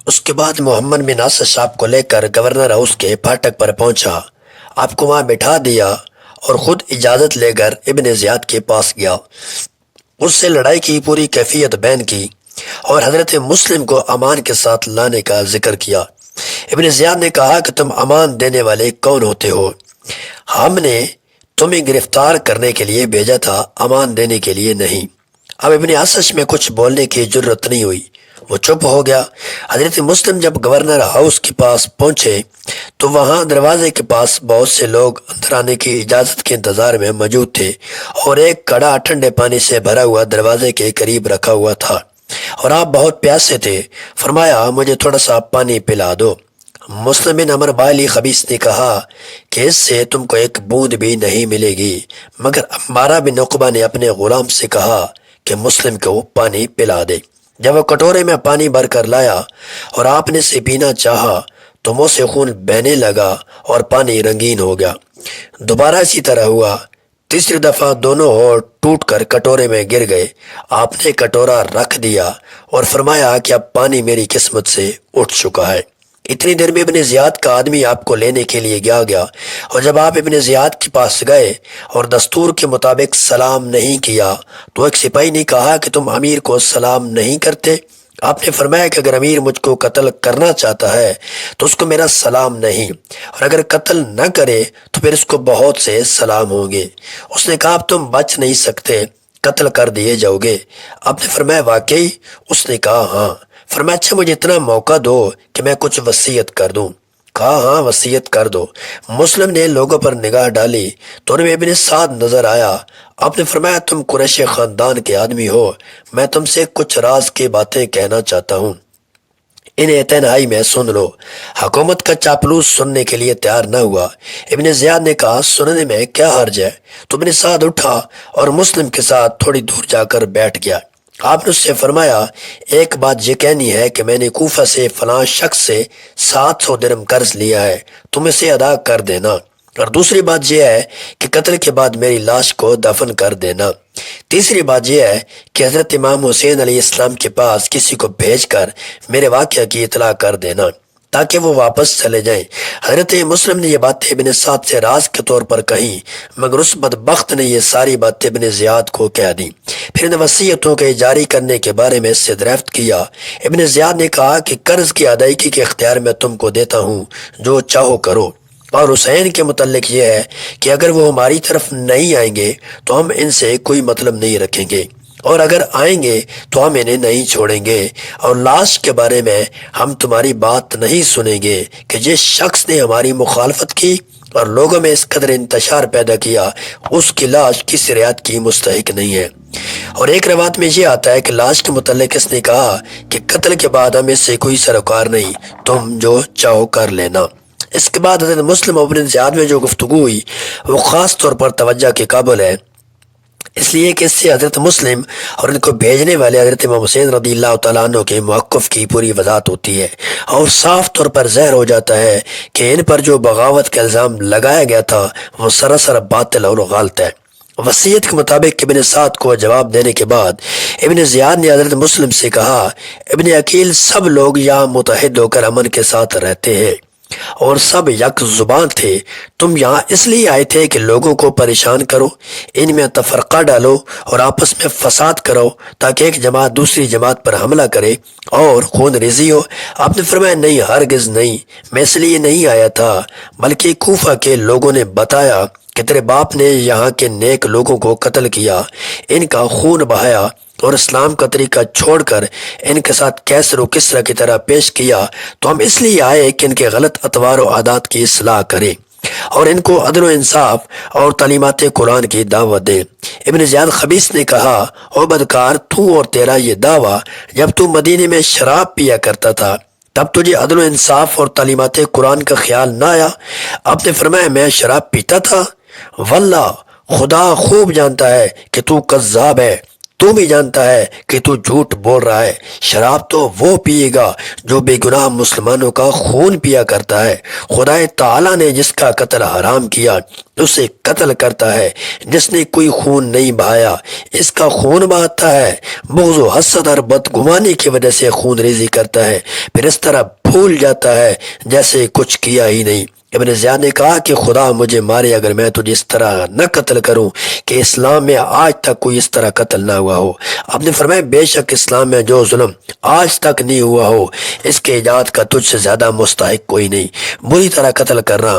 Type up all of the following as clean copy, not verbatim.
اس کے بعد محمد بن ناصر صاحب کو لے کر گورنر ہاؤس کے پھاٹک پر پہنچا، آپ کو وہاں بٹھا دیا اور خود اجازت لے کر ابن زیاد کے پاس گیا، اس سے لڑائی کی پوری کیفیت بیان کی اور حضرت مسلم کو امان کے ساتھ لانے کا ذکر کیا۔ ابن زیاد نے کہا کہ تم امان دینے والے کون ہوتے ہو؟ ہم نے تمہیں گرفتار کرنے کے لیے بھیجا تھا، امان دینے کے لیے نہیں۔ اب ابن اسش میں کچھ بولنے کی جرت نہیں ہوئی، وہ چپ ہو گیا۔ حضرت مسلم جب گورنر ہاؤس کے پاس پہنچے تو وہاں دروازے کے پاس بہت سے لوگ اندر آنے کی اجازت کے انتظار میں موجود تھے، اور ایک کڑا ٹھنڈے پانی سے بھرا ہوا دروازے کے قریب رکھا ہوا تھا، اور آپ بہت پیاسے تھے۔ فرمایا مجھے تھوڑا سا پانی پلا دو۔ مسلم بن عمر بالی خبیث نے کہا کہ اس سے تم کو ایک بوند بھی نہیں ملے گی، مگر عمارہ بن عقبہ نے اپنے غلام سے کہا کہ مسلم کو پانی پلا دے۔ جب وہ کٹورے میں پانی بھر کر لایا اور آپ نے اسے پینا چاہا تو منہ سے خون بہنے لگا اور پانی رنگین ہو گیا۔ دوبارہ اسی طرح ہوا، تیسری دفعہ دونوں ہونٹ ٹوٹ کر کٹورے میں گر گئے۔ آپ نے کٹورا رکھ دیا اور فرمایا کہ اب پانی میری قسمت سے اٹھ چکا ہے۔ اتنی دیر میں ابن زیاد کا آدمی آپ کو لینے کے لیے گیا، اور جب آپ ابن زیاد کے پاس گئے اور دستور کے مطابق سلام نہیں کیا تو ایک سپاہی نے کہا کہ تم امیر کو سلام نہیں کرتے؟ آپ نے فرمایا کہ اگر امیر مجھ کو قتل کرنا چاہتا ہے تو اس کو میرا سلام نہیں، اور اگر قتل نہ کرے تو پھر اس کو بہت سے سلام ہوں گے۔ اس نے کہا اب تم بچ نہیں سکتے، قتل کر دیے جاؤ گے۔ آپ نے فرمایا واقعی؟ اس نے کہا ہاں۔ فرمایا اچھا مجھے اتنا موقع دو کہ میں کچھ وصیت کر دوں۔ کہا ہاں وصیت کر دو۔ مسلم نے لوگوں پر نگاہ ڈالی تو ان میں ابن سعد نظر آیا۔ آپ نے فرمایا تم قریش خاندان کے آدمی ہو، میں تم سے کچھ راز کی باتیں کہنا چاہتا ہوں، انہیں تنہائی میں سن لو۔ حکومت کا چاپلوس سننے کے لیے تیار نہ ہوا۔ ابن زیاد نے کہا سننے میں کیا حرج ہے؟ تو ابن سعد اٹھا اور مسلم کے ساتھ تھوڑی دور جا کر بیٹھ گیا۔ آپ نے اس سے فرمایا ایک بات یہ کہنی ہے کہ میں نے کوفہ سے فلاں شخص سے 700 درہم قرض لیا ہے، تم اسے ادا کر دینا، اور دوسری بات یہ ہے کہ قتل کے بعد میری لاش کو دفن کر دینا۔ تیسری بات یہ ہے کہ حضرت امام حسین علیہ السلام کے پاس کسی کو بھیج کر میرے واقعہ کی اطلاع کر دینا تاکہ وہ واپس چلے جائیں۔ حضرت مسلم نے یہ باتیں ابن سعد سے راز کے طور پر کہیں، مگر اس بدبخت نے یہ ساری باتیں ابن زیاد کو کہہ دیں۔ پھر ان وصیتوں کے جاری کرنے کے بارے میں اس سے دریافت کیا۔ ابن زیاد نے کہا کہ قرض کی ادائیگی کے اختیار میں تم کو دیتا ہوں، جو چاہو کرو، اور حسین کے متعلق یہ ہے کہ اگر وہ ہماری طرف نہیں آئیں گے تو ہم ان سے کوئی مطلب نہیں رکھیں گے، اور اگر آئیں گے تو ہم انہیں نہیں چھوڑیں گے، اور لاش کے بارے میں ہم تمہاری بات نہیں سنیں گے کہ جس شخص نے ہماری مخالفت کی اور لوگوں میں اس قدر انتشار پیدا کیا اس کی لاش کسی رعایت کی مستحق نہیں ہے۔ اور ایک روایت میں یہ آتا ہے کہ لاش کے متعلق اس نے کہا کہ قتل کے بعد ہم اس سے کوئی سروکار نہیں، تم جو چاہو کر لینا۔ اس کے بعد حضرت مسلم اور ابن زیاد میں جو گفتگو ہوئی وہ خاص طور پر توجہ کے قابل ہے، اس لیے کہ اس سے حضرت مسلم اور ان کو بھیجنے والے حضرت امام حسین رضی اللہ تعالیٰ عنہ کے موقف کی پوری وضاحت ہوتی ہے، اور صاف طور پر ظاہر ہو جاتا ہے کہ ان پر جو بغاوت کا الزام لگایا گیا تھا وہ سراسر باطل اور غلط ہے۔ وصیت کے مطابق ابن سعد کو جواب دینے کے بعد ابن زیاد نے حضرت مسلم سے کہا ابن عقیل سب لوگ یہاں متحد ہو کر امن کے ساتھ رہتے ہیں اور سب یک زبان تھے، تم یہاں اس لیے آئے تھے کہ لوگوں کو پریشان کرو، ان میں تفرقہ ڈالو اور آپس میں فساد کرو تاکہ ایک جماعت دوسری جماعت پر حملہ کرے اور خون ریزی ہو۔ آپ نے فرمایا نہیں، ہرگز نہیں، میں اس لیے نہیں آیا تھا، بلکہ کوفہ کے لوگوں نے بتایا کہ تیرے باپ نے یہاں کے نیک لوگوں کو قتل کیا، ان کا خون بہایا اور اسلام کا طریقہ چھوڑ کر ان کے ساتھ کیسر و کسرا کی طرح پیش کیا، تو ہم اس لیے آئے کہ ان کے غلط اطوار و عادات کی اصلاح کریں اور ان کو عدل و انصاف اور تعلیمات قرآن کی دعوت دیں۔ ابن زیاد خبیث نے کہا او بدکار، تو اور تیرا یہ دعویٰ جب تو مدینے میں شراب پیا کرتا تھا تب تجھے عدل و انصاف اور تعلیمات قرآن کا خیال نہ آیا؟ آپ نے فرمایا میں شراب پیتا تھا؟ واللہ خدا خوب جانتا ہے کہ تو کذاب ہے، تو بھی جانتا ہے کہ تو جھوٹ بول رہا ہے۔ شراب تو وہ پیے گا جو بے گناہ مسلمانوں کا خون پیا کرتا ہے۔ خدا تعالیٰ نے جس کا قتل حرام کیا اسے قتل کرتا ہے۔ جس نے کوئی خون نہیں بہایا اس کا خون بہاتا ہے۔ بغض و حسد اور بدگمانی کی وجہ سے خون ریزی کرتا ہے، پھر اس طرح بھول جاتا ہے جیسے کچھ کیا ہی نہیں۔ ابن زیاد نے کہا کہ خدا مجھے مارے اگر میں تجھے اس طرح نہ قتل کروں کہ اسلام میں آج تک کوئی اس طرح قتل نہ ہوا ہو۔ آپ نے فرمایا بے شک اسلام میں جو ظلم آج تک نہیں ہوا ہو اس کے ایجاد کا تجھ سے زیادہ مستحق کوئی نہیں۔ بری طرح قتل کرنا،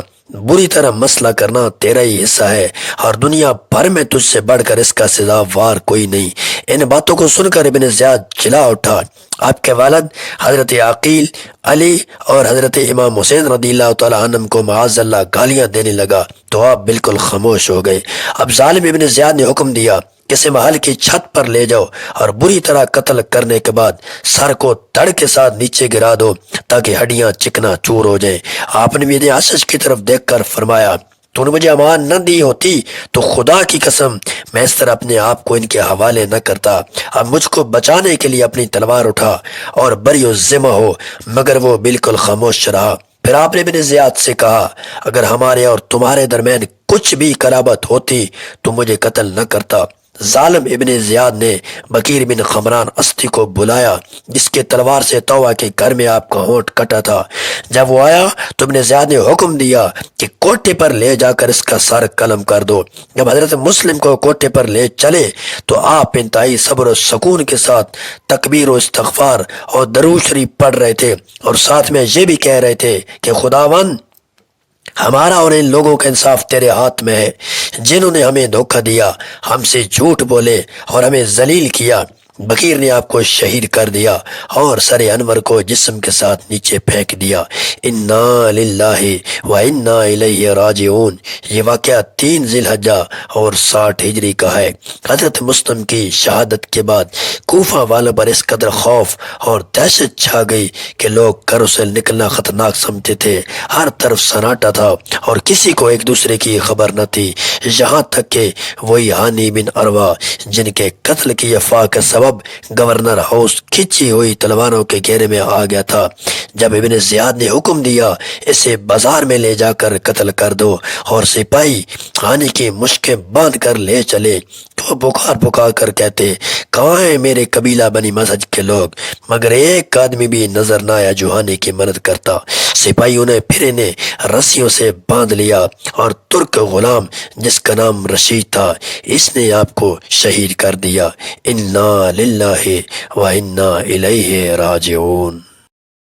بری طرح مسئلہ کرنا تیرا ہی حصہ ہے، اور دنیا بھر میں تجھ سے بڑھ کر اس کا سزاوار کوئی نہیں۔ ان باتوں کو سن کر ابن زیاد چلا اٹھا۔ آپ کے والد حضرت عقیل، علی اور حضرت امام حسین رضی اللہ تعالیٰ عنہ کو معاذ اللہ گالیاں دینے لگا تو آپ بالکل خاموش ہو گئے۔ اب ظالم ابن زیاد نے حکم دیا کسی محل کی چھت پر لے جاؤ اور بری طرح قتل کرنے کے بعد سر کو دڑ کے ساتھ نیچے گرا دو تاکہ ہڈیاں چکنا چور ہو جائیں۔ آپ نے میرے عشش کی طرف دیکھ کر فرمایا تو نے مجھے امان نہ دی ہوتی تو خدا کی قسم میں اس طرح اپنے آپ کو ان کے حوالے نہ کرتا۔ اب مجھ کو بچانے کے لیے اپنی تلوار اٹھا اور بری و ذمہ ہو، مگر وہ بالکل خاموش رہا۔ پھر آپ نے ابن زیاد سے کہا اگر ہمارے اور تمہارے درمیان کچھ بھی قرابت ہوتی تو مجھے قتل نہ کرتا۔ ظالم ابن زیاد نے بکیر بن خمران استی کو بلایا جس کے تلوار سے توبہ کے گھر میں آپ کا ہونٹ کٹا تھا۔ جب وہ آیا تو ابن زیاد نے حکم دیا کہ کوٹے پر لے جا کر اس کا سر قلم کر دو۔ جب حضرت مسلم کو کوٹے پر لے چلے تو آپ انتہائی صبر و سکون کے ساتھ تکبیر و استغفار اور درود شریف پڑھ رہے تھے، اور ساتھ میں یہ بھی کہہ رہے تھے کہ خداوند ہمارا اور ان لوگوں کا انصاف تیرے ہاتھ میں ہے جنہوں نے ہمیں دھوکہ دیا، ہم سے جھوٹ بولے اور ہمیں ذلیل کیا۔ بکیر نے آپ کو شہید کر دیا اور سر انور کو جسم کے ساتھ نیچے پھینک دیا۔ انا للہ و انا الیہ راجعون۔ یہ واقعہ 3 ذی الحجہ اور 60 ہجری کا ہے۔ حضرت مسلم کی شہادت کے بعد کوفہ والوں پر اس قدر خوف اور دہشت چھا گئی کہ لوگ گھروں سے نکلنا خطرناک سمجھتے تھے۔ ہر طرف سناٹا تھا اور کسی کو ایک دوسرے کی خبر نہ تھی، یہاں تک کہ وہی ہانی بن عروہ جن کے قتل کی افواہ کا سبب گورنر ہاؤس کھچی ہوئی تلواروں کے گھیرے میں آ گیا تھا۔ جب ابن زیاد نے حکم دیا اسے بازار میں لے جا کر قتل کر دو اور سپاہی ہانی کی مشکیں باندھ کر لے چلے تو پکار پکار کر کہتے کہاں ہیں میرے قبیلہ بنی مزہج کے لوگ، مگر ایک آدمی بھی نظر نہ آیا جو ہانی کی مدد کرتا۔ سپاہیوں نے پھر انہیں رسیوں سے باندھ لیا اور ترک غلام جس کا نام رشید تھا اس نے آپ کو شہید کر دیا۔ انا للہ و انا الیہ راجعون۔